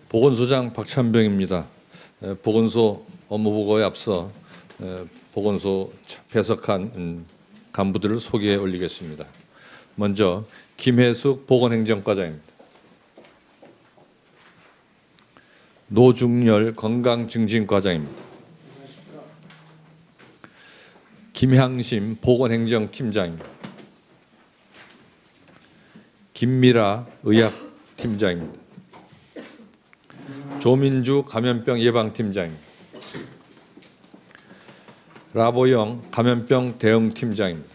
보건소장 박찬병입니다. 보건소 업무보고에 앞서 보건소 배석한 간부들을 소개해 올리겠습니다. 먼저 김혜숙 보건행정과장입니다. 노중열 건강증진과장입니다. 김향심 보건행정팀장입니다. 김미라 의학팀장입니다. 조민주 감염병 예방팀장입니다. 라보영 감염병 대응팀장입니다.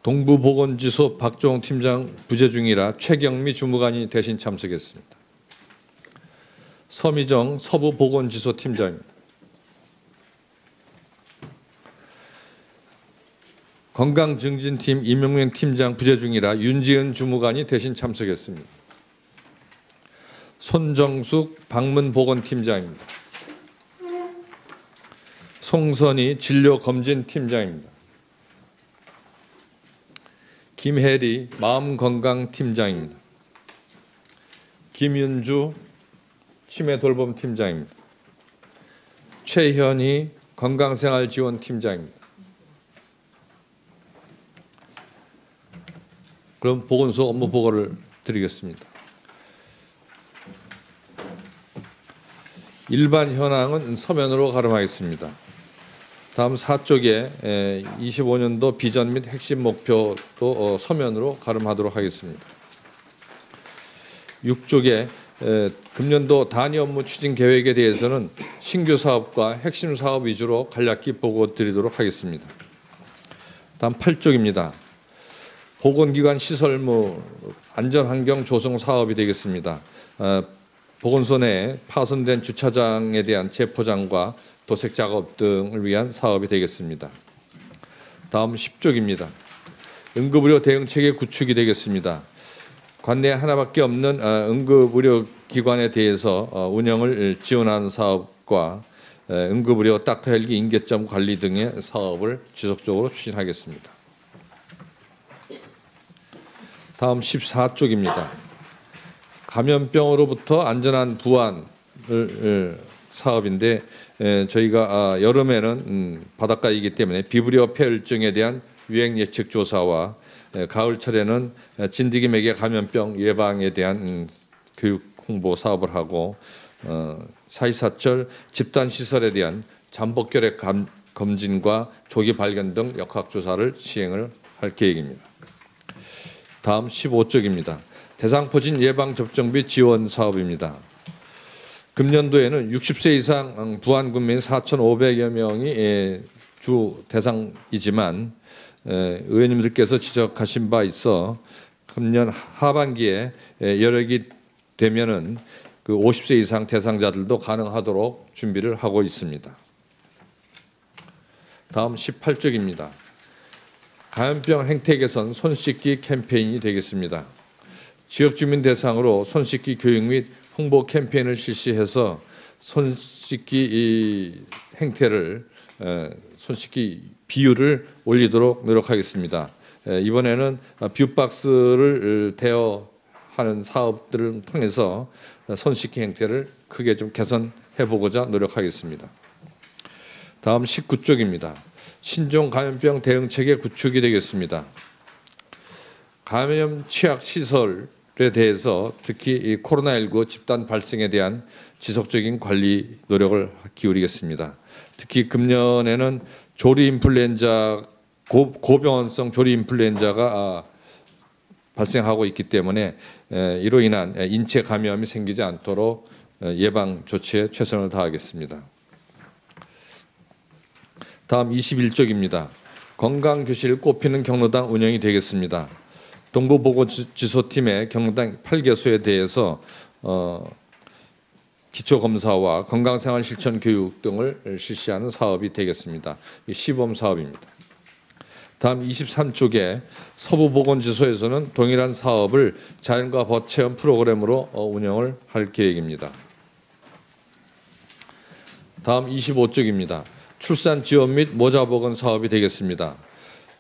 동부보건지소 박종훈 팀장 부재 중이라 최경미 주무관이 대신 참석했습니다. 서미정 서부보건지소 팀장입니다. 건강증진팀 임용명 팀장 부재 중이라 윤지은 주무관이 대신 참석했습니다. 손정숙 방문보건팀장입니다. 송선희 진료검진팀장입니다. 김혜리 마음건강팀장입니다. 김윤주 치매돌봄팀장입니다. 최현희 건강생활지원팀장입니다. 그럼 보건소 업무 보고를 드리겠습니다. 일반 현황은 서면으로 가름하겠습니다. 다음 4쪽에 25년도 비전 및 핵심 목표도 서면으로 가름하도록 하겠습니다. 6쪽에 금년도 단위 업무 추진 계획에 대해서는 신규 사업과 핵심 사업 위주로 간략히 보고 드리도록 하겠습니다. 다음 8쪽입니다. 보건기관 시설무 안전환경 조성 사업이 되겠습니다. 보건소 내에 파손된 주차장에 대한 재포장과 도색 작업 등을 위한 사업이 되겠습니다. 다음 10쪽입니다. 응급의료 대응체계 구축이 되겠습니다. 관내에 하나밖에 없는 응급의료기관에 대해서 운영을 지원하는 사업과 응급의료 닥터 헬기 인계점 관리 등의 사업을 지속적으로 추진하겠습니다. 다음 14쪽입니다. 감염병으로부터 안전한 부활을 사업인데 저희가 여름에는 바닷가이기 때문에 비브리오 폐혈증에 대한 유행 예측 조사와 가을철에는 진드기 매개 감염병 예방에 대한 교육 홍보 사업을 하고 사시사철 집단 시설에 대한 잠복결핵 검진과 조기 발견 등 역학 조사를 시행을 할 계획입니다. 다음 15쪽입니다. 대상포진 예방 접종비 지원 사업입니다. 금년도에는 60세 이상 부안군민 4,500여 명이 주 대상이지만 의원님들께서 지적하신 바 있어 금년 하반기에 여력이 되면은 그 50세 이상 대상자들도 가능하도록 준비를 하고 있습니다. 다음 18쪽입니다. 감염병 행태 개선 손 씻기 캠페인이 되겠습니다. 지역 주민 대상으로 손 씻기 교육 및 홍보 캠페인을 실시해서 손 씻기 행태를 손 씻기 비율을 올리도록 노력하겠습니다. 이번에는 뷰박스를 대여하는 사업들을 통해서 손 씻기 행태를 크게 좀 개선해 보고자 노력하겠습니다. 다음 19쪽입니다. 신종 감염병 대응체계 구축이 되겠습니다. 감염 취약 시설에 대해서 특히 이 코로나19 집단 발생에 대한 지속적인 관리 노력을 기울이겠습니다. 특히 금년에는 조리 인플루엔자 고병원성 조리 인플루엔자가 발생하고 있기 때문에 이로 인한 인체 감염이 생기지 않도록 예방 조치에 최선을 다하겠습니다. 다음 21쪽입니다. 건강교실 꽃피는 경로당 운영이 되겠습니다. 동부보건지소팀의 경로당 8개소에 대해서 기초검사와 건강생활 실천 교육 등을 실시하는 사업이 되겠습니다. 시범 사업입니다. 다음 23쪽에 서부보건지소에서는 동일한 사업을 자연과 벗 체험 프로그램으로 운영을 할 계획입니다. 다음 25쪽입니다. 출산 지원 및 모자 보건 사업이 되겠습니다.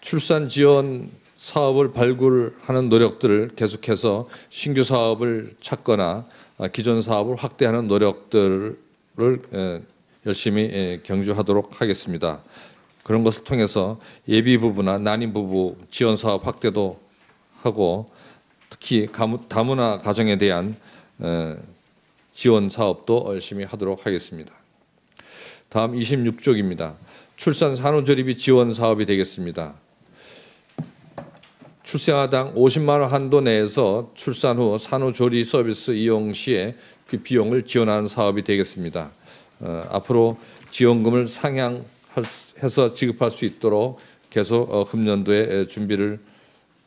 출산 지원 사업을 발굴하는 노력들을 계속해서 신규 사업을 찾거나 기존 사업을 확대하는 노력들을 열심히 경주하도록 하겠습니다. 그런 것을 통해서 예비 부부나 난임 부부 지원 사업 확대도 하고 특히 다문화 가정에 대한 지원 사업도 열심히 하도록 하겠습니다. 다음 26쪽입니다. 출산 산후조리비 지원 사업이 되겠습니다. 출생아당 50만 원 한도 내에서 출산 후 산후조리 서비스 이용 시에 그 비용을 지원하는 사업이 되겠습니다. 앞으로 지원금을 상향해서 지급할 수 있도록 계속 금년도에 준비를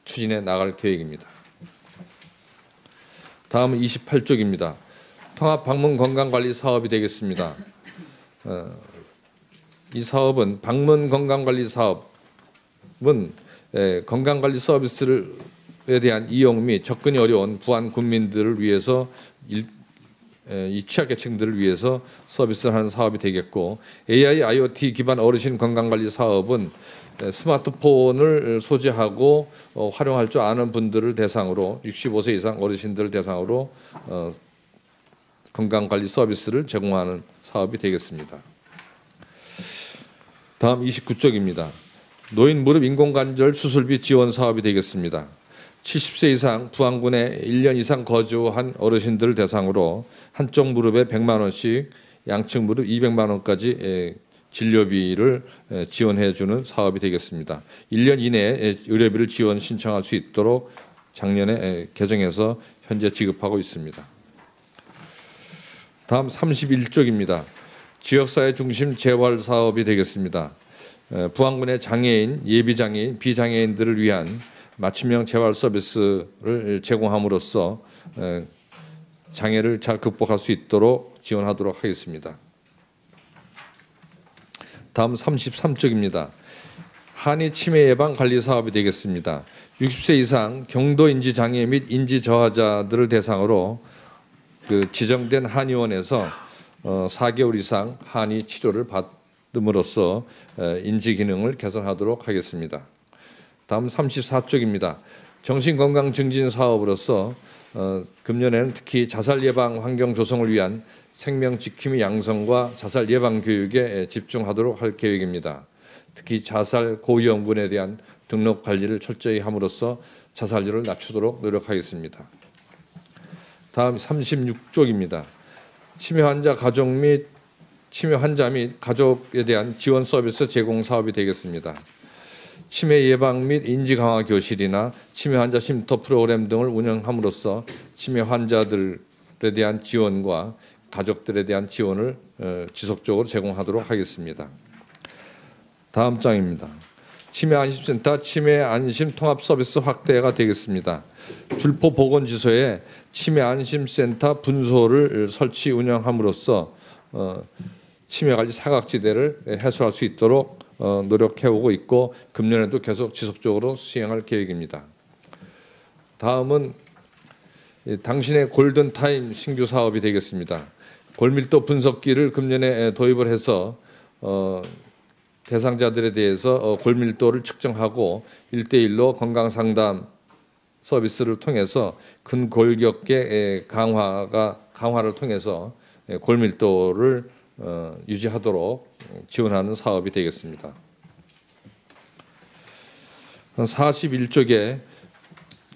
추진해 나갈 계획입니다. 다음은 28쪽입니다. 통합 방문 건강관리 사업이 되겠습니다. 이 사업은 방문 건강관리 사업은 건강관리 서비스에 대한 이용 및 접근이 어려운 부안 국민들을 위해서 이 취약계층들을 위해서 서비스를 하는 사업이 되겠고, AI, IoT 기반 어르신 건강관리 사업은 스마트폰을 소지하고 활용할 줄 아는 분들을 대상으로 65세 이상 어르신들을 대상으로 건강관리 서비스를 제공하는 사업이 되겠습니다. 다음 29쪽입니다. 노인 무릎 인공관절 수술비 지원 사업이 되겠습니다. 70세 이상 부안군에 1년 이상 거주한 어르신들을 대상으로 한쪽 무릎에 100만 원씩 양측 무릎 200만 원까지 진료비를 지원해 주는 사업이 되겠습니다. 1년 이내에 의료비를 지원 신청할 수 있도록 작년에 개정해서 현재 지급하고 있습니다. 다음 31쪽입니다. 지역사회 중심 재활 사업이 되겠습니다. 부안군의 장애인, 예비장애인, 비장애인들을 위한 맞춤형 재활 서비스를 제공함으로써 장애를 잘 극복할 수 있도록 지원하도록 하겠습니다. 다음 33쪽입니다. 한의 치매 예방 관리 사업이 되겠습니다. 60세 이상 경도 인지 장애 및 인지 저하자들을 대상으로 지정된 한의원에서 4개월 이상 한의 치료를 받음으로써 인지 기능을 개선하도록 하겠습니다. 다음 34쪽입니다. 정신건강 증진 사업으로서 금년에는 특히 자살 예방 환경 조성을 위한 생명 지킴이 양성과 자살 예방 교육에 집중하도록 할 계획입니다. 특히 자살 고위험군에 대한 등록 관리를 철저히 함으로써 자살률을 낮추도록 노력하겠습니다. 다음 36쪽입니다. 치매 환자 가족 및 치매 환자 및 가족에 대한 지원 서비스 제공 사업이 되겠습니다. 치매 예방 및 인지 강화 교실이나 치매 환자 쉼터 프로그램 등을 운영함으로써 치매 환자들에 대한 지원과 가족들에 대한 지원을 지속적으로 제공하도록 하겠습니다. 다음 장입니다. 치매 안심센터 치매 안심 통합 서비스 확대가 되겠습니다. 줄포 보건지소에 치매 안심센터 분소를 설치 운영함으로써 치매 관리 사각지대를 해소할 수 있도록 노력해오고 있고 금년에도 계속 지속적으로 수행할 계획입니다. 다음은 당신의 골든타임 신규 사업이 되겠습니다. 골밀도 분석기를 금년에 도입을 해서 대상자들에 대해서 골밀도를 측정하고 1:1로 건강상담 서비스를 통해서 근골격계 강화를 통해서 골밀도를 유지하도록 지원하는 사업이 되겠습니다. 41쪽에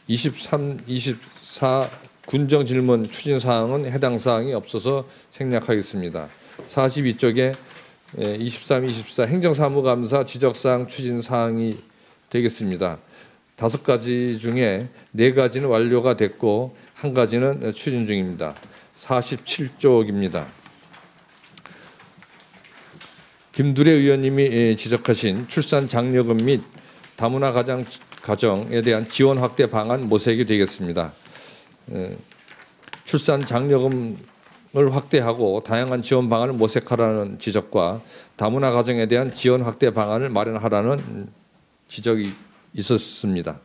23, 24 군정 질문 추진 사항은 해당 사항이 없어서 생략하겠습니다. 42쪽에 23, 24 행정사무감사 지적사항 추진 사항이 되겠습니다. 5가지 중에 4가지는 완료가 됐고 1가지는 추진 중입니다. 47쪽입니다. 김두래 의원님이 지적하신 출산 장려금 및 다문화 가정에 대한 지원 확대 방안 모색이 되겠습니다. 출산 장려금을 확대하고 다양한 지원 방안을 모색하라는 지적과 다문화 가정에 대한 지원 확대 방안을 마련하라는 지적이 있었습니다.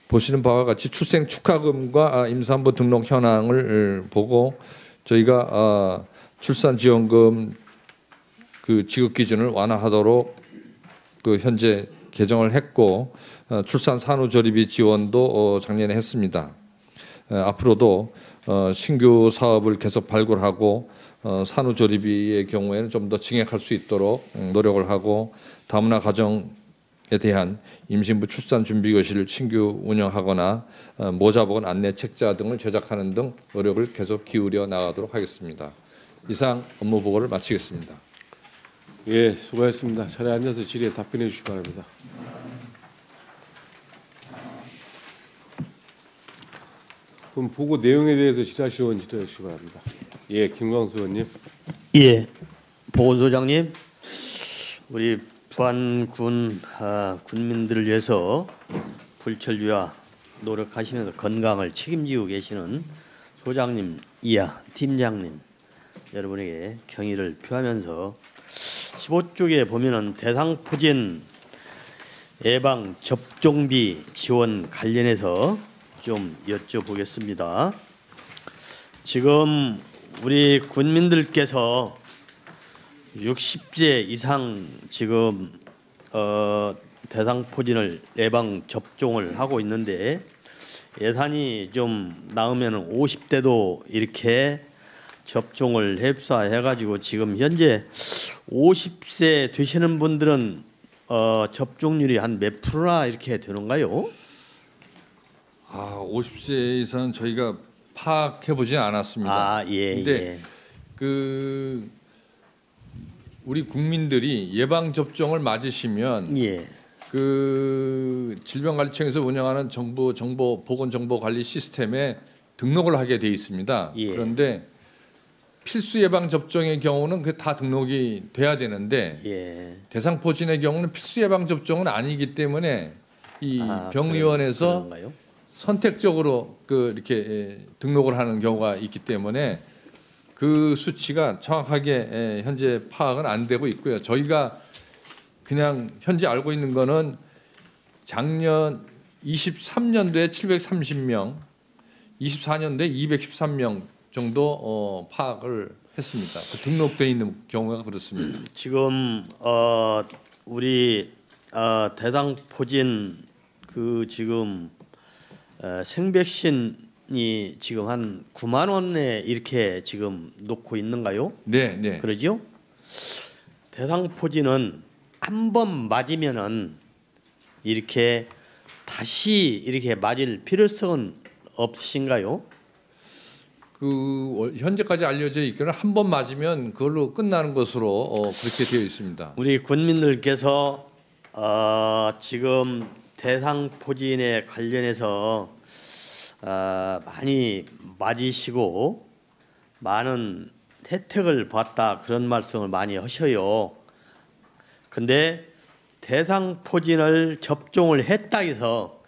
보시는 바와 같이 출생 축하금과 임산부 등록 현황을 보고 저희가 출산지원금 그 지급 기준을 완화하도록 그 현재 개정을 했고 출산 산후조리비 지원도 작년에 했습니다. 앞으로도 신규 사업을 계속 발굴하고 산후조리비의 경우에는 좀 더 증액할 수 있도록 노력을 하고 다문화 가정에 대한 임신부 출산 준비교실을 신규 운영하거나 모자보건 안내 책자 등을 제작하는 등 노력을 계속 기울여 나가도록 하겠습니다. 이상 업무 보고를 마치겠습니다. 예, 수고하셨습니다. 자리에 앉아서 질의에 답변해 주시기 바랍니다. 그럼 보고 내용에 대해서 질의하실 의원 질의해 주시기 바랍니다. 예, 김광수 의원님. 예, 보건소장님, 우리 부안군 군민들을 위해서 불철주야 노력하시면서 건강을 책임지고 계시는 소장님, 이하 팀장님 여러분에게 경의를 표하면서 15쪽에 보면은 대상포진 예방 접종비 지원 관련해서 좀 여쭤보겠습니다. 지금 우리 군민들께서 60세 이상 지금 대상포진을 예방 접종을 하고 있는데 예산이 좀 나오면 50대도 이렇게 접종을 흡사해가지고 지금 현재 50세 되시는 분들은 접종률이 한 몇 프로나 이렇게 되는가요? 50세 이상 저희가 파악해 보지 않았습니다. 예. 근데 예. 그 우리 국민들이 예방 접종을 맞으시면 예. 그 질병관리청에서 운영하는 정부 정보 보건 정보 관리 시스템에 등록을 하게 돼 있습니다. 예. 그런데 필수 예방 접종의 경우는 그 다 등록이 돼야 되는데 예. 대상포진의 경우는 필수 예방 접종은 아니기 때문에 이 병의원에서 그런가요? 선택적으로 그 이렇게 등록을 하는 경우가 있기 때문에 그 수치가 정확하게 현재 파악은 안 되고 있고요. 저희가 그냥 현재 알고 있는 거는 작년 23년도에 730명, 24년도에 213명 정도 파악을 했습니다. 그 등록돼 있는 경우가 그렇습니다. 지금 우리 대상포진 그 지금 생백신이 지금 한 9만 원에 이렇게 지금 놓고 있는가요? 네, 네. 그러죠? 대상포진은 한 번 맞으면은 이렇게 다시 이렇게 맞을 필요성은 없으신가요? 그 현재까지 알려져 있기는 한 번 맞으면 그걸로 끝나는 것으로 그렇게 되어 있습니다. 우리 군민들께서 지금 대상포진에 관련해서 많이 맞으시고 많은 혜택을 받다 그런 말씀을 많이 하셔요. 근데 대상포진을 접종을 했다 해서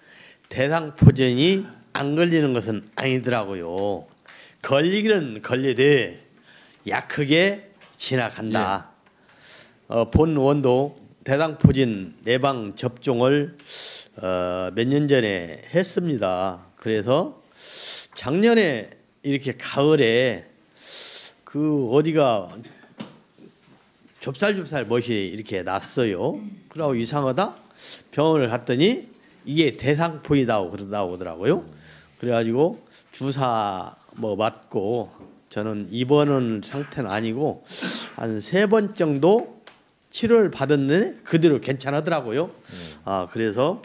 대상포진이 안 걸리는 것은 아니더라고요. 걸리기는 걸려도 약하게 지나간다. 본 의원도 대상포진 예방 접종을 몇 년 전에 했습니다. 그래서 작년에 이렇게 가을에 그 어디가 좁쌀좁쌀 멋이 이렇게 났어요. 그러고 이상하다. 병원을 갔더니 이게 대상포이다고 그러더라고요. 그래가지고 주사 뭐 맞고 저는 입원은 상태는 아니고 한 3번 정도 치료를 받았는데 그대로 괜찮았더라고요. 그래서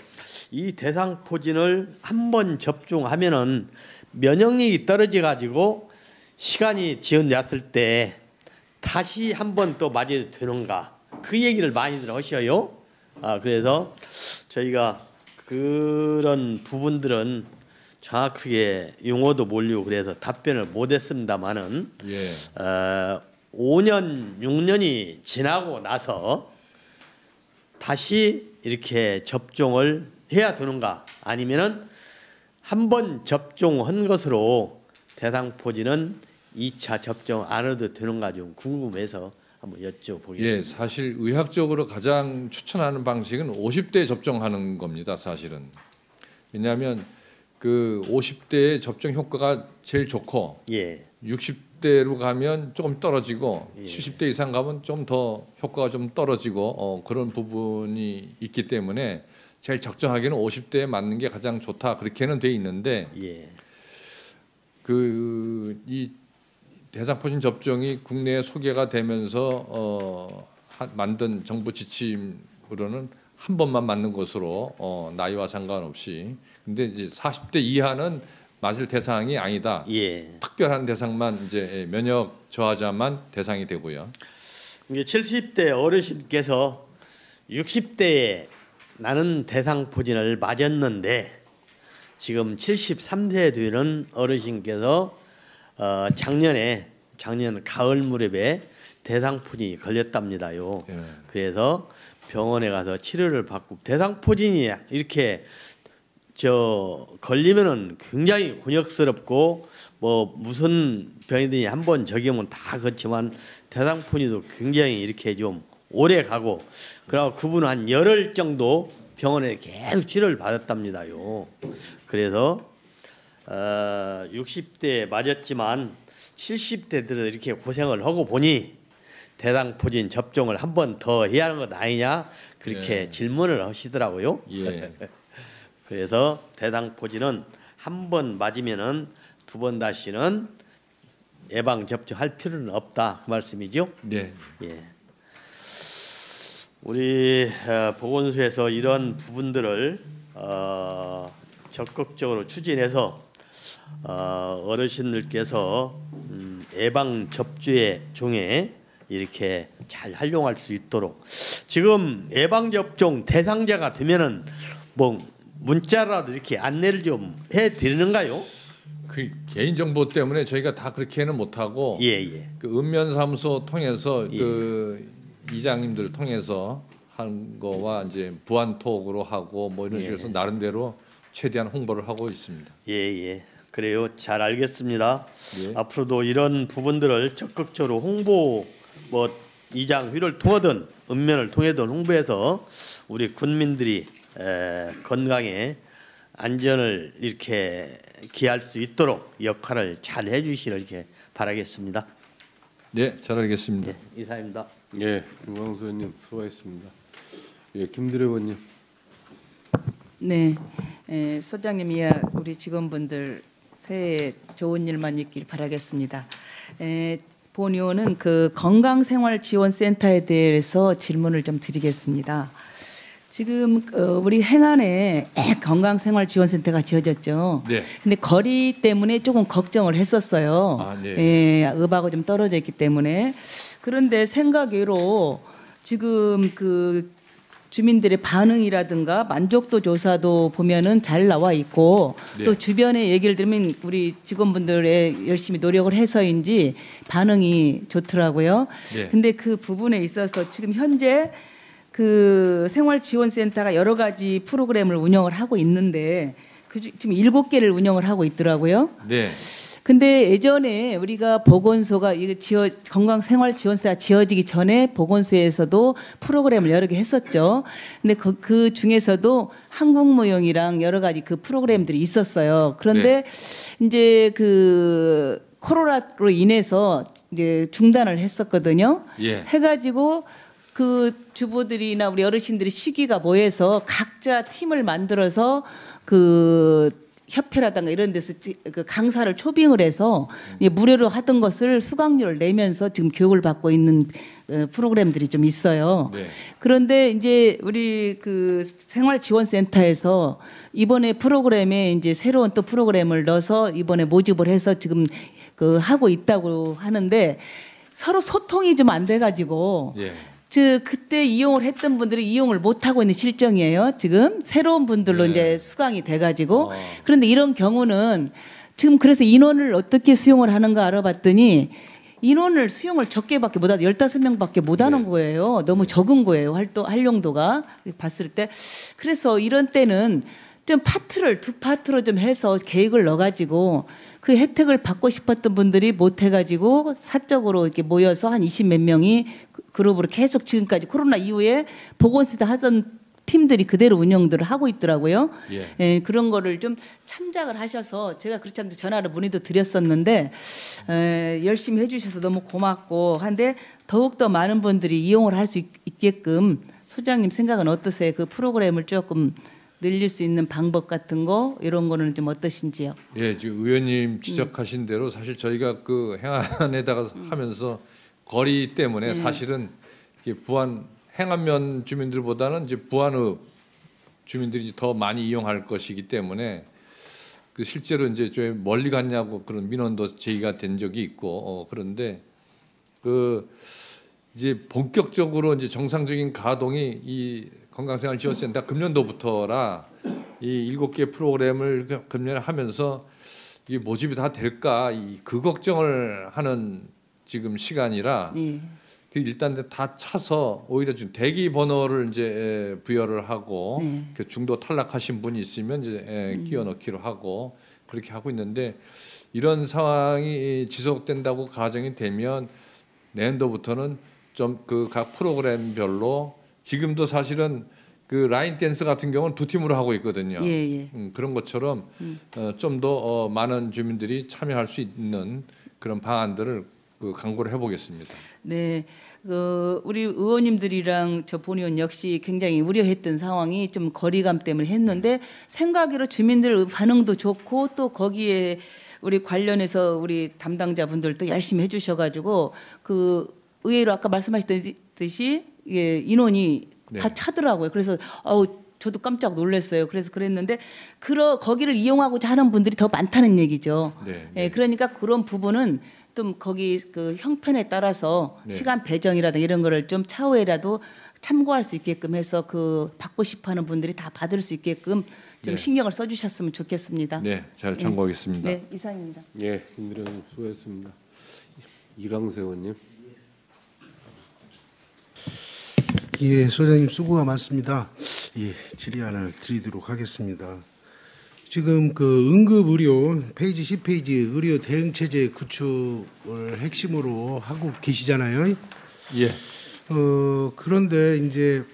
이 대상포진을 한 번 접종하면은 면역력이 떨어져 가지고 시간이 지연됐을 때 다시 한 번 또 맞아도 되는가 그 얘기를 많이들 하셔요. 그래서 저희가 그런 부분들은 정확하게 용어도 모르고 그래서 답변을 못했습니다만은 5년 6년이 지나고 나서 다시 이렇게 접종을 해야 되는가 아니면은 한 번 접종한 것으로 대상포진은 2차 접종 안 해도 되는가 좀 궁금해서 한번 여쭤보겠습니다. 예, 사실 의학적으로 가장 추천하는 방식은 50대 접종하는 겁니다. 사실은 왜냐하면 그 50대의 접종 효과가 제일 좋고 예. 60 60대로 가면 조금 떨어지고 예. 70대 이상 가면 좀 더 효과가 좀 떨어지고 그런 부분이 있기 때문에 제일 적정하게는 50대에 맞는 게 가장 좋다 그렇게는 돼 있는데 예. 이 대상포진 접종이 국내에 소개가 되면서 만든 정부 지침으로는 한 번만 맞는 것으로 나이와 상관없이 근데 이제 40대 이하는 맞을 대상이 아니다. 예. 특별한 대상만 이제 면역 저하자만 대상이 되고요. 이게 70대 어르신께서 60대에 나는 대상포진을 맞았는데 지금 73세 되는 어르신께서 작년 가을 무렵에 대상포진이 걸렸답니다요. 예. 그래서 병원에 가서 치료를 받고 대상포진이 이렇게 걸리면은 굉장히 곤욕스럽고 뭐 무슨 병이든지 한번 적용은 다 그렇지만 대상포진도 굉장히 이렇게 좀 오래 가고 그리고 그분은 한 열흘 정도 병원에 계속 치료를 받았답니다요. 그래서 60대에 맞았지만 70대 들어 이렇게 고생을 하고 보니 대상포진 접종을 한 번 더 해야 하는 것 아니냐 그렇게 예. 질문을 하시더라고요. 예. 그래서 대상포진은 한 번 맞으면은 두 번 다시는 예방 접종할 필요는 없다 그 말씀이죠. 네. 예. 우리 보건소에서 이런 부분들을 적극적으로 추진해서 어르신들께서 예방 접종의 중에 이렇게 잘 활용할 수 있도록 지금 예방 접종 대상자가 되면은 뭐 문자라도 이렇게 안내를 좀 해드리는가요? 그 개인 정보 때문에 저희가 다 그렇게는 못하고 예. 그 읍면사무소 통해서 예. 그 이장님들 통해서 한 거와 이제 부안톡으로 하고 뭐 이런 예. 식으로 해서 나름대로 최대한 홍보를 하고 있습니다. 예. 그래요. 잘 알겠습니다. 예. 앞으로도 이런 부분들을 적극적으로 홍보 뭐 이장 휘를 통하든 읍면을 통해든 홍보해서 우리 군민들이 건강에 안전을 이렇게 기할 수 있도록 역할을 잘 해주시길 이렇게 바라겠습니다. 네, 잘 알겠습니다. 예, 이사입니다. 예, 김광수 의원님 수고하셨습니다. 예, 김두레 의원님. 네, 소장님 이야 우리 직원분들 새해 좋은 일만 있길 바라겠습니다. 본 의원은 그 건강생활지원센터에 대해서 질문을 좀 드리겠습니다. 지금 우리 행안에 건강생활지원센터가 지어졌죠. 네. 근데 거리 때문에 조금 걱정을 했었어요. 아, 네. 읍하고 좀 떨어져 있기 때문에. 그런데 생각외로 지금 그 주민들의 반응이라든가 만족도 조사도 보면은 잘 나와 있고 네. 또 주변의 얘기를 들으면 우리 직원분들의 열심히 노력을 해서인지 반응이 좋더라고요. 네. 근데 그 부분에 있어서 지금 현재 그 생활지원센터가 여러 가지 프로그램을 운영을 하고 있는데 지금 7개를 운영을 하고 있더라고요. 네. 근데 예전에 우리가 보건소가 이거 건강생활지원센터가 지어지기 전에 보건소에서도 프로그램을 여러 개 했었죠. 근데 그 중에서도 한국무용이랑 여러 가지 그 프로그램들이 있었어요. 그런데 이제 그 코로나로 인해서 이제 중단을 했었거든요. 예. 해가지고 그 주부들이나 우리 어르신들이 시기가 모여서 각자 팀을 만들어서 그 협회라든가 이런 데서 그 강사를 초빙을 해서 무료로 하던 것을 수강료를 내면서 지금 교육을 받고 있는 프로그램들이 좀 있어요. 네. 그런데 이제 우리 그 생활지원센터에서 이번에 프로그램에 이제 새로운 또 프로그램을 넣어서 이번에 모집을 해서 지금 그 하고 있다고 하는데 서로 소통이 좀 안 돼가지고 예. 즉 그때 이용을 했던 분들이 이용을 못 하고 있는 실정이에요. 지금 새로운 분들로 네. 이제 수강이 돼가지고 그런데 이런 경우는 지금 그래서 인원을 어떻게 수용을 하는가 알아봤더니 인원을 수용을 적게밖에 못하고 15명밖에 못하는 네. 거예요. 너무 적은 거예요. 할 용도가 봤을 때 그래서 이런 때는 좀 두 파트로 좀 해서 계획을 넣어가지고 그 혜택을 받고 싶었던 분들이 못 해가지고 사적으로 이렇게 모여서 한 20몇 명이 그룹으로 계속 지금까지 코로나 이후에 보건센터 하던 팀들이 그대로 운영들을 하고 있더라고요. 예. 예, 그런 거를 좀 참작을 하셔서 제가 그렇지 않아도 전화로 문의도 드렸었는데 열심히 해주셔서 너무 고맙고 한데 더욱더 많은 분들이 이용을 할 수 있게끔 소장님 생각은 어떠세요? 그 프로그램을 조금 늘릴 수 있는 방법 같은 거 이런 거는 좀 어떠신지요? 예, 지금 의원님 지적하신 대로 사실 저희가 그 행안에다가 하면서 거리 때문에 사실은 이게 부안 행안면 주민들보다는 이제 부안읍 주민들이 더 많이 이용할 것이기 때문에 그 실제로 이제 좀 멀리 갔냐고 그런 민원도 제기가 된 적이 있고 그런데 그 이제 본격적으로 이제 정상적인 가동이 이 건강생활지원센터 금년도부터라 이 7개 프로그램을 금년에 하면서 이게 모집이 다 될까 그 걱정을 하는 지금 시간이라 예. 그 일단 다 차서 오히려 지금 대기 번호를 이제 부여를 하고 네. 그 중도 탈락하신 분이 있으면 이제 끼워 넣기로 하고 그렇게 하고 있는데 이런 상황이 지속된다고 가정이 되면 내년도부터는 좀 그 각 프로그램별로 지금도 사실은 그 라인 댄스 같은 경우는 2팀으로 하고 있거든요. 예, 예. 그런 것처럼 좀 더 많은 주민들이 참여할 수 있는 그런 방안들을 그 강구를 해보겠습니다. 네, 우리 의원님들이랑 저 본의원 역시 굉장히 우려했던 상황이 좀 거리감 때문에 했는데 생각으로 주민들 반응도 좋고 또 거기에 우리 관련해서 우리 담당자분들도 열심히 해주셔가지고 그 의외로 아까 말씀하셨듯이 예, 인원이 다 네. 차더라고요. 그래서 저도 깜짝 놀랐어요. 그래서 그랬는데 거기를 이용하고자 하는 분들이 더 많다는 얘기죠. 네, 예, 그러니까 그런 부분은 좀 거기 그 형편에 따라서 네. 시간 배정이라든가 이런 거를 좀 차후에라도 참고할 수 있게끔 해서 그 받고 싶어하는 분들이 다 받을 수 있게끔 좀 네. 신경을 써주셨으면 좋겠습니다. 네, 잘 참고하겠습니다. 네, 이상입니다. 예, 김대령 의원님 수고했습니다. 이강세 의원님. 예, 소장님 수고가 많습니다. 예, 질의안을 드리도록 하겠습니다. 지금 그 응급 의료 페이지 10페이지 의료 대응 체제 구축을 핵심으로 하고 계시잖아요. 예, 그런데 이제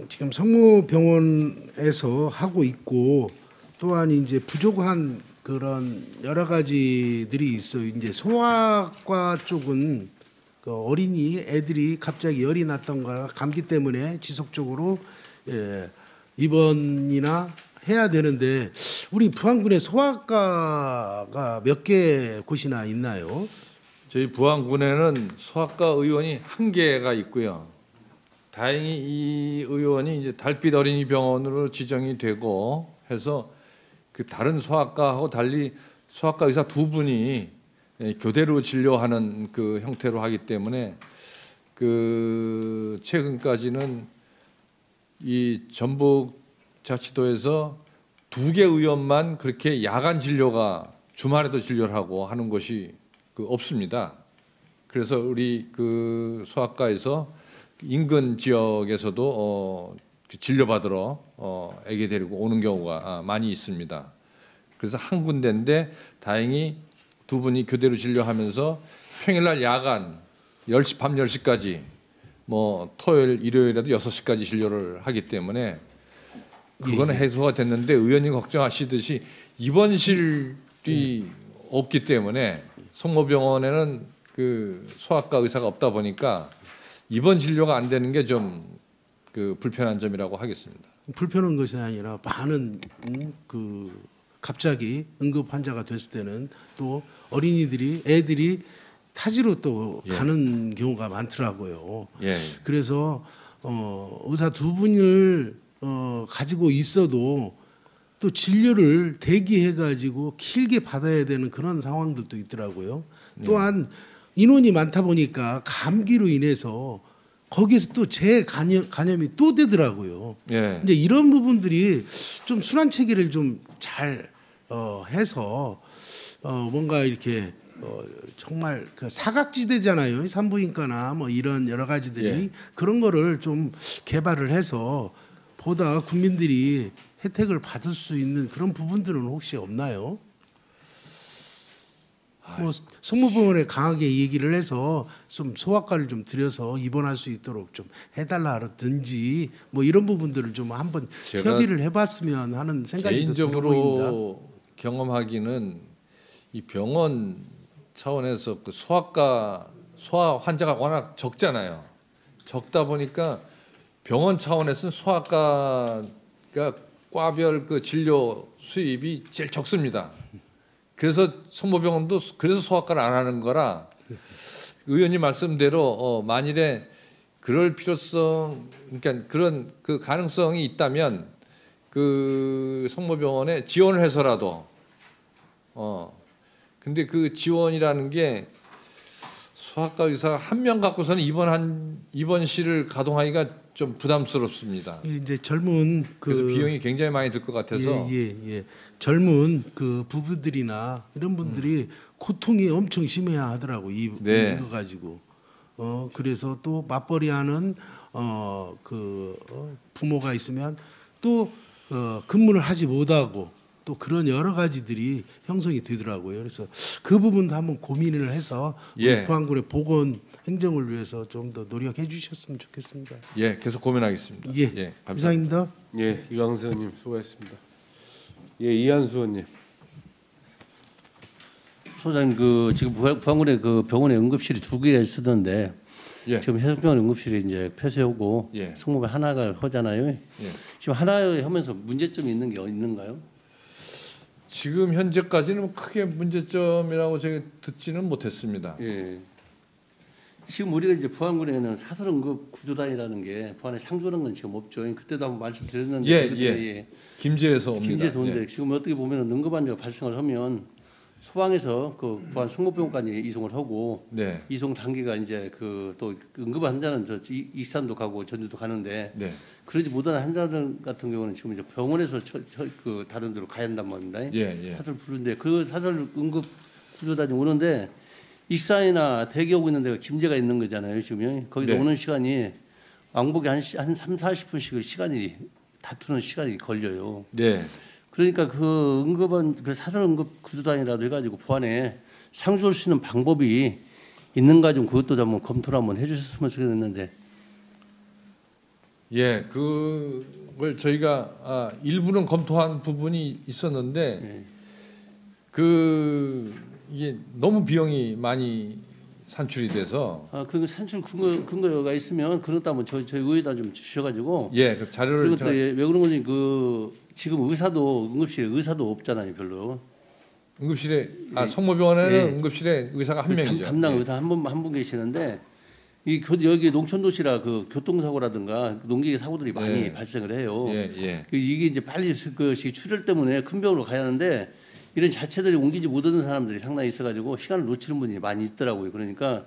지금 성모병원에서 하고 있고 또한 이제 부족한 그런 여러 가지들이 있어요. 이제 소아과 쪽은 그 어린이 애들이 갑자기 열이 났던가 감기 때문에 지속적으로 입원이나 해야 되는데 우리 부안군에 소아과가 몇 개 곳이나 있나요? 저희 부안군에는 소아과 의원이 1개가 있고요. 다행히 이 의원이 이제 달빛 어린이 병원으로 지정이 되고 해서 그 다른 소아과하고 달리 소아과 의사 2분이 교대로 진료하는 그 형태로 하기 때문에 그 최근까지는 이 전북자치도에서 2개 의원만 그렇게 야간 진료가 주말에도 진료를 하고 하는 것이 그 없습니다. 그래서 우리 그 소아과에서 인근 지역에서도 진료받으러 애기 데리고 오는 경우가 많이 있습니다. 그래서 한 군데인데 다행히 2분이 교대로 진료하면서 평일날 야간 10시 밤 10시까지 뭐 토요일 일요일에도 6시까지 진료를 하기 때문에 그거는 해소가 됐는데 의원님 걱정하시듯이 입원실이 없기 때문에 성모병원에는 그 소아과 의사가 없다 보니까 입원 진료가 안 되는 게 좀 그 불편한 점이라고 하겠습니다. 불편한 것이 아니라 많은 그 갑자기 응급 환자가 됐을 때는 또 애들이 타지로 또 가는 경우가 많더라고요. 예. 그래서 의사 2분을 가지고 있어도 또 진료를 대기해 가지고 길게 받아야 되는 그런 상황들도 있더라고요. 또한 인원이 많다 보니까 감기로 인해서 거기에서 또 재간염이 또 되더라고요. 예. 이제 이런 부분들이 좀 순환 체계를 좀 잘 해서 뭔가 이렇게 정말 그 사각지대잖아요. 산부인과나 뭐 이런 여러 가지들이 예. 그런 거를 좀 개발을 해서 보다 국민들이 혜택을 받을 수 있는 그런 부분들은 혹시 없나요? 뭐 성모병원에 강하게 얘기를 해서 좀 소아과를 좀 들여서 입원할 수 있도록 좀 해달라든지 뭐 이런 부분들을 좀 한번 제가 협의를 해봤으면 하는 생각이 또 들어 보입니다. 개인적으로 경험하기는 이 병원 차원에서 그 소아 환자가 워낙 적잖아요. 적다 보니까 병원 차원에서는 소아과가 과별 그 진료 수입이 제일 적습니다. 그래서 성모병원도 그래서 소아과를 안 하는 거라 의원님 말씀대로 만일에 그럴 필요성, 그러니까 그런 그 가능성이 있다면 그 성모병원에 지원을 해서라도 근데 그 지원이라는 게 소아과 의사 한 명 갖고서는 입원실을 가동하기가 좀 부담스럽습니다. 이제 젊은 그래서 비용이 굉장히 많이 들 것 같아서 예. 젊은 그 부부들이나 이런 분들이 고통이 엄청 심해야 하더라고 이거 가지고 그래서 또 맞벌이하는 부모가 있으면 또 근무를 하지 못하고 또 그런 여러 가지들이 형성이 되더라고요. 그래서 그 부분도 한번 고민을 해서 우리 포항군의 보건 행정을 위해서 좀 더 노력해 주셨으면 좋겠습니다. 예, 계속 고민하겠습니다. 예, 감사합니다. 이상입니다. 예, 이광수 의원님 수고했습니다. 예, 이한수 의원님. 소장님 그 지금 부안군에 그 병원에 응급실이 2개가 있었는데 예. 지금 해석병원 응급실이 이제 폐쇄하고 예. 성모병 하나가 하잖아요. 예. 지금 하나 하면서 문제점이 있는 게 있는가요? 지금 현재까지는 크게 문제점이라고 제가 듣지는 못했습니다. 예. 지금 우리가 이제 부안군에는 사설응급 구조단이라는 게 부안에 상주하는 건 지금 없죠. 그때도 한번 말씀드렸는데 예. 김제에서 옵니다. 김제에서 오는데 예. 지금 어떻게 보면 응급 환자가 발생을 하면 소방에서 그 부안 성모병원까지 이송을 하고 네. 이송 단계가 이제 그 또 응급 환자는 저 익산도 가고 전주도 가는데 네. 그러지 못한 환자들 같은 경우는 지금 이제 병원에서 그 다른 데로 가야 한단 말입니다. 예. 사설 부르는데 그 사설 응급 구조단이 오는데 익산이나 대기 오고 있는 데가 김제가 있는 거잖아요. 지금 거기서 네. 오는 시간이 왕복에 한 30-40분씩 시간이 다투는 시간이 걸려요. 네. 그러니까 그 응급은 그 사설 응급 구조단이라도 해가지고 부안에 상주할 수 있는 방법이 있는가 좀 그것도 한번 검토를 한번 해주셨으면 좋겠는데. 예, 그걸 저희가 일부는 검토한 부분이 있었는데 이게 너무 비용이 많이 산출이 돼서 그 산출 근거가 있으면 그런 것도 한번 저희 의회에다 좀 주셔가지고. 그 자료를 그리고 또 왜 그런 건지 지금 응급실에 의사도 없잖아요, 별로. 응급실에 성모병원에는 예. 응급실에 의사가 한 명이죠. 담당 예. 의사 한 분 계시는데 여기 농촌도시라 그 교통사고라든가 농기계 사고들이 많이 발생을 해요. 예. 이게 이제 빨리 그것이 출혈 때문에 큰 병으로 가야 하는데 이런 자체들이 옮기지 못하는 사람들이 상당히 있어가지고 시간을 놓치는 분이 많이 있더라고요. 그러니까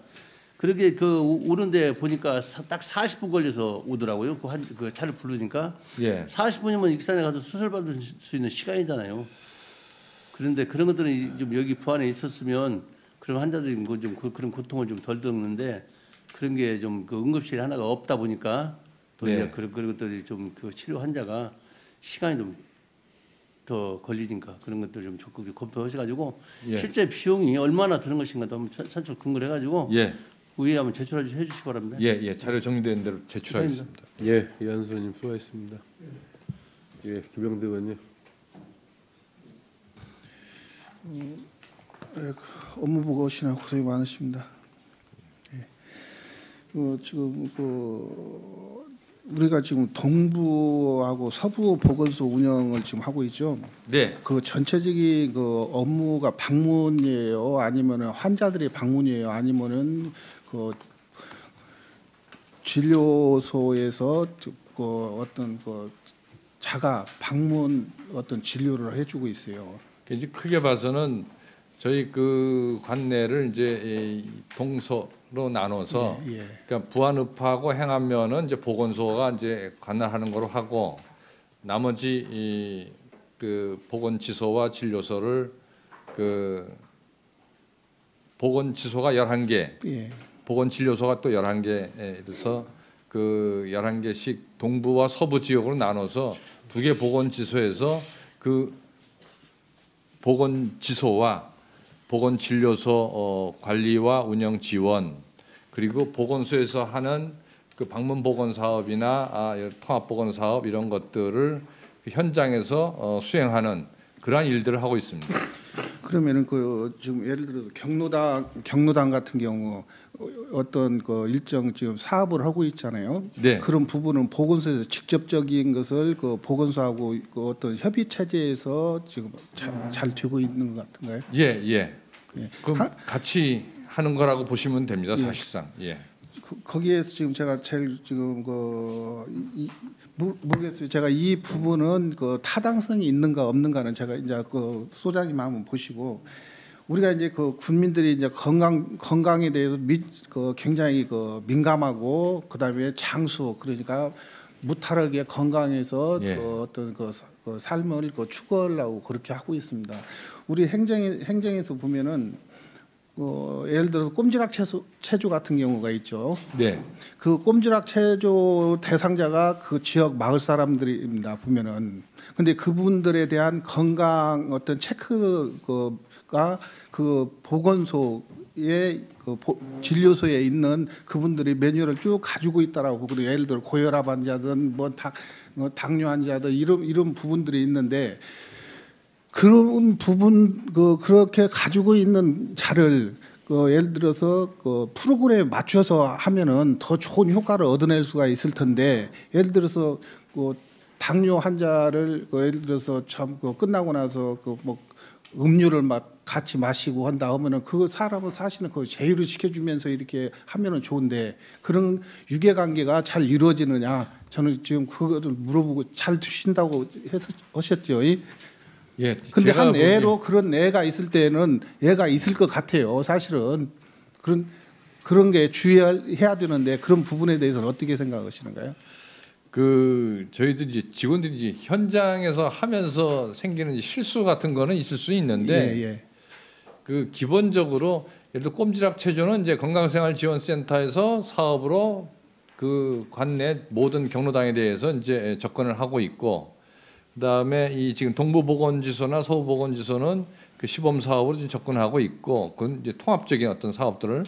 그렇게 오는데 보니까 딱 40분 걸려서 오더라고요. 그 차를 부르니까 예. 40분이면 익산에 가서 수술 받을 수 있는 시간이잖아요. 그런데 그런 것들은 좀 여기 부안에 있었으면 그런 환자들이 좀 그런 고통을 좀 덜 듣는데 그런 게 좀 그 응급실 하나가 없다 보니까 또 이제 그런 것들이 좀 그 치료 환자가 시간이 좀 더 걸리니까 그런 것들 좀 적극 검토하셔가지고 실제 비용이 얼마나 드는 것인가도 한번 산출 근거를 해가지고 의회에 한번 제출해 주시기 바랍니다. 예. 자료 정리된 대로 제출하겠습니다. 예, 이한수 의원님 수고했습니다. 예, 김영대 의원님. 업무보고 오시느라 고생이 많으십니다. 지금 우리가 지금 동부하고 서부 보건소 운영을 지금 하고 있죠. 네. 그 전체적인 그 업무가 방문이에요, 아니면은 환자들이 방문이에요, 아니면은 그 진료소에서 그 어떤 그 자가 방문 어떤 진료를 해주고 있어요. 이제 크게 봐서는 저희 그 관내를 이제 동서로 나눠서 그러니까 부안읍하고 행안면은 이제 보건소가 이제 관할하는 거로 하고 나머지 그 보건지소와 진료소를 그 보건지소가 11개, 보건진료소가 또 11개 이래서 그 11개씩 동부와 서부 지역으로 나눠서 2개 보건지소에서 그 보건지소와 보건진료소 관리와 운영 지원, 그리고 보건소에서 하는 그 방문 보건 사업이나 통합 보건 사업 이런 것들을 현장에서 수행하는 그러한 일들을 하고 있습니다. 그러면은 그 지금 예를 들어서 경로당 같은 경우 어떤 그 일정 지금 사업을 하고 있잖아요. 네. 그런 부분은 보건소에서 직접적인 것을 그 보건소하고 그 어떤 협의 체제에서 지금 잘 되고 있는 것 같은가요? 예. 예. 그럼 같이 하는 거라고 보시면 됩니다. 사실상. 예. 거기에서 지금 제가 제일 지금 모르겠어요. 제가 이 부분은 그 타당성이 있는가 없는가는 제가 이제 그 소장님 한번 보시고 우리가 이제 그 국민들이 이제 건강에 대해서 굉장히 그 민감하고 그다음에 장수 그러니까 무탈하게 건강해서 예. 그 어떤 그 삶을 추구하려고 그렇게 하고 있습니다. 우리 행정에서 보면은 예를 들어서 꼼지락 체조 같은 경우가 있죠. 네. 그 꼼지락 체조 대상자가 그 지역 마을 사람들입니다. 보면은. 근데 그분들에 대한 건강 어떤 체크가 그 보건소에 진료소에 있는 그분들이 매뉴얼을 쭉 가지고 있다라고 그리고 예를 들어 고혈압 환자든 당뇨 환자든 이런 부분들이 있는데 그런 부분 그렇게 가지고 있는 자를 예를 들어서 프로그램에 맞춰서 하면은 더 좋은 효과를 얻어낼 수가 있을 텐데 예를 들어서 당뇨 환자를 예를 들어서 참 끝나고 나서 음료를 막 같이 마시고 한다 하면은 그 사람은 사실은 그 제휴를 시켜주면서 이렇게 하면은 좋은데 그런 유대 관계가 잘 이루어지느냐 저는 지금 그거를 물어보고 잘 되신다고 하셨죠. 예. 근데 제가 한 애로 그런 애가 있을 때는 애가 있을 것 같아요. 사실은 그런 게 주의해야 되는데 그런 부분에 대해서는 어떻게 생각하시는가요? 저희들 이제 직원들이 이제 현장에서 하면서 생기는 실수 같은 거는 있을 수 있는데 예. 그 기본적으로 예를 들어 꼼지락 체조는 이제 건강생활지원센터에서 사업으로 그 관내 모든 경로당에 대해서 이제 접근을 하고 있고. 그다음에 이 지금 동부보건지소나 서부보건지소는 그 시범 사업으로 지금 접근하고 있고, 그건 이제 통합적인 어떤 사업들을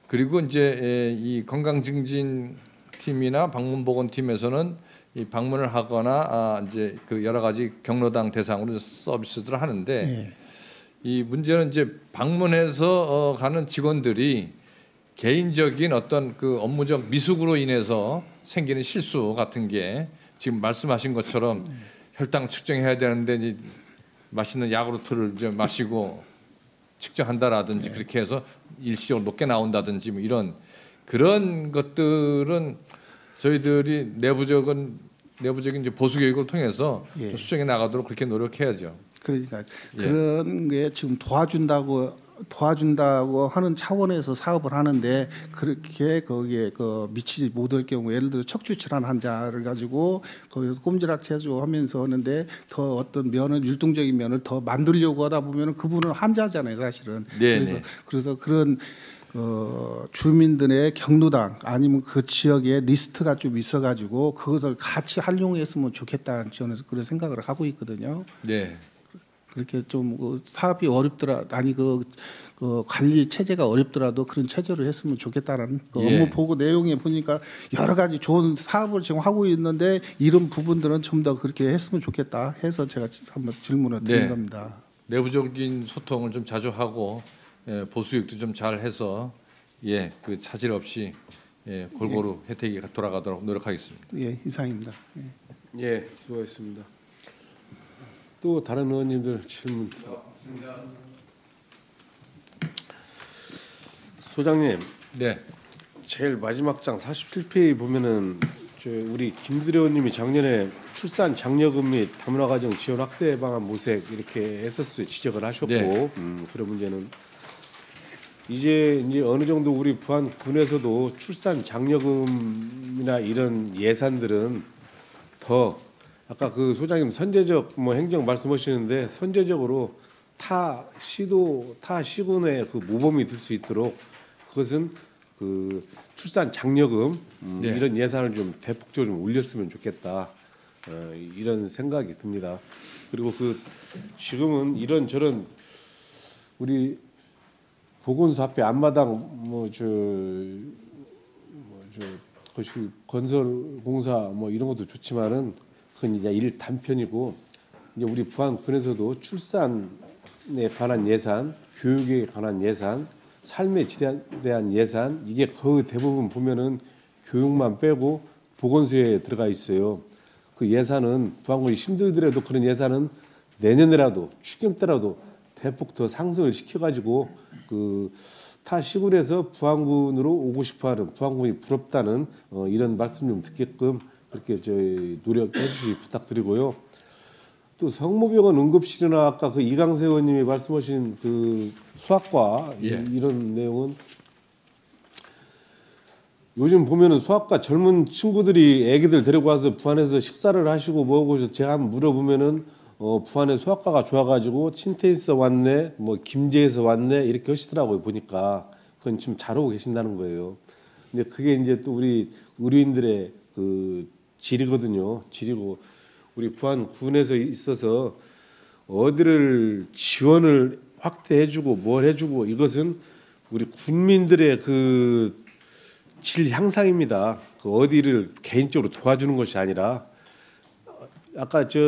그리고 이제 이 건강증진팀이나 방문보건팀에서는 이 방문을 하거나 이제 그 여러 가지 경로당 대상으로 서비스들을 하는데 네. 이 문제는 이제 방문해서 가는 직원들이 개인적인 어떤 그 업무적 미숙으로 인해서 생기는 실수 같은 게 지금 말씀하신 것처럼 혈당 측정해야 되는데 이제 맛있는 야구르트를 이제 마시고 측정한다라든지 그렇게 해서 일시적으로 높게 나온다든지 뭐 이런 그런 것들은 저희들이 내부적인 이제 보수 교육을 통해서 예. 좀 수정해 나가도록 그렇게 노력해야죠. 그러니까 예. 그런 게 지금 도와준다고 하는 차원에서 사업을 하는데 그렇게 거기에 미치지 못할 경우 예를 들어 척추 질환 환자를 가지고 거기서 꼼지락 체조하면서 하는데 더 어떤 율동적인 면을 더 만들려고 하다 보면 그분은 환자잖아요, 사실은. 네네. 그래서 그런 주민들의 경로당 아니면 그 지역에 리스트가 좀 있어가지고 그것을 같이 활용했으면 좋겠다는 저는 그런 생각을 하고 있거든요. 네. 그렇게 좀 사업이 어렵더라 그 관리 체제가 어렵더라도 그런 체제를 했으면 좋겠다라는 예. 업무 보고 내용에 보니까 여러 가지 좋은 사업을 지금 하고 있는데 이런 부분들은 좀 더 그렇게 했으면 좋겠다 해서 제가 한번 질문을 드린 네. 겁니다. 내부적인 소통을 좀 자주 하고 보수육도 좀 잘 해서 그 차질 없이 골고루 혜택이 돌아가도록 노력하겠습니다. 예, 이상입니다. 예. 예, 수고하셨습니다. 또 다른 의원님들 질문. 소장님, 네. 제일 마지막 장 47페이지 보면은 우리 김두려 의원님이 작년에 출산 장려금 및 다문화 가정 지원 확대 방안 모색 이렇게 했었어요. 지적을 하셨고 네. 그런 문제는 이제 어느 정도 우리 부안 군에서도 출산 장려금이나 이런 예산들은 더 아까 그 소장님 선제적 행정 말씀하시는데 선제적으로 타 시군의 그 모범이 될 수 있도록 그것은 그 출산 장려금 네. 이런 예산을 좀 대폭적으로 좀 올렸으면 좋겠다 이런 생각이 듭니다. 그리고 지금은 이런 저런 우리 보건소 앞에 앞마당 것이 건설 공사 뭐 이런 것도 좋지만은 그건 이제 일 단편이고 이제 우리 부안군에서도 출산에 관한 예산, 교육에 관한 예산, 삶의 질에 대한 예산 이게 거의 대부분 보면은 교육만 빼고 보건소에 들어가 있어요. 그 예산은 부안군이 힘들더라도 그런 예산은 내년에라도 추경 때라도 대폭 더 상승을 시켜가지고 그 타 시군에서 부안군으로 오고 싶어하는 부안군이 부럽다는 이런 말씀 좀 듣게끔 그렇게 저희 노력해 주시 부탁드리고요. 또 성모병원 응급실이나 아까 그 이강세 의원님이 말씀하신 그 수학과 예. 이런 내용은 요즘 보면은 수학과 젊은 친구들이 애기들 데리고 와서 부안에서 식사를 하시고 뭐하고 해서 제가 한번 물어보면은 부안에 수학과가 좋아가지고 친태에서 왔네, 뭐 김제에서 왔네 이렇게 하시더라고요 보니까 그건 지금 잘하고 계신다는 거예요. 근데 그게 이제 또 우리 의료인들의 그 질이거든요. 질이고 우리 부안군에서 있어서 어디를 지원을 확대해주고 뭘 해주고 이것은 우리 군민들의 그 질 향상입니다. 그 어디를 개인적으로 도와주는 것이 아니라 아까 저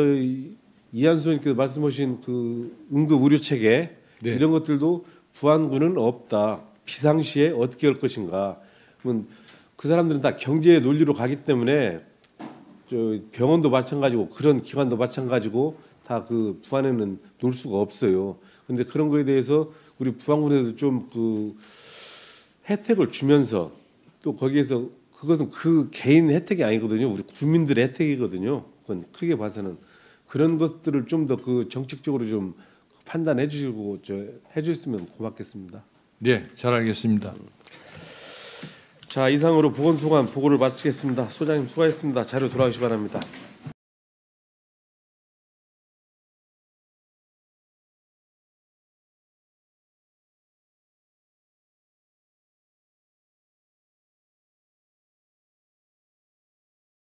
이한수 의원님께서 말씀하신 그 응급 의료 체계 네. 이런 것들도 부안군은 없다. 비상시에 어떻게 할 것인가. 그러면 그 사람들은 다 경제의 논리로 가기 때문에 저 병원도 마찬가지고 그런 기관도 마찬가지고 다 그 부안에는 놀 수가 없어요. 근데 그런 거에 대해서 우리 부안군에서 좀 그 혜택을 주면서 또 거기에서 그것은 그 개인 혜택이 아니거든요. 우리 국민들의 혜택이거든요. 그건 크게 봐서는 그런 것들을 좀 더 그 정책적으로 좀 판단해 주시고 해주셨으면 고맙겠습니다. 네, 잘 알겠습니다. 자 이상으로 보건소관 보고를 마치겠습니다. 소장님 수고하셨습니다. 자료 돌아오시기 바랍니다.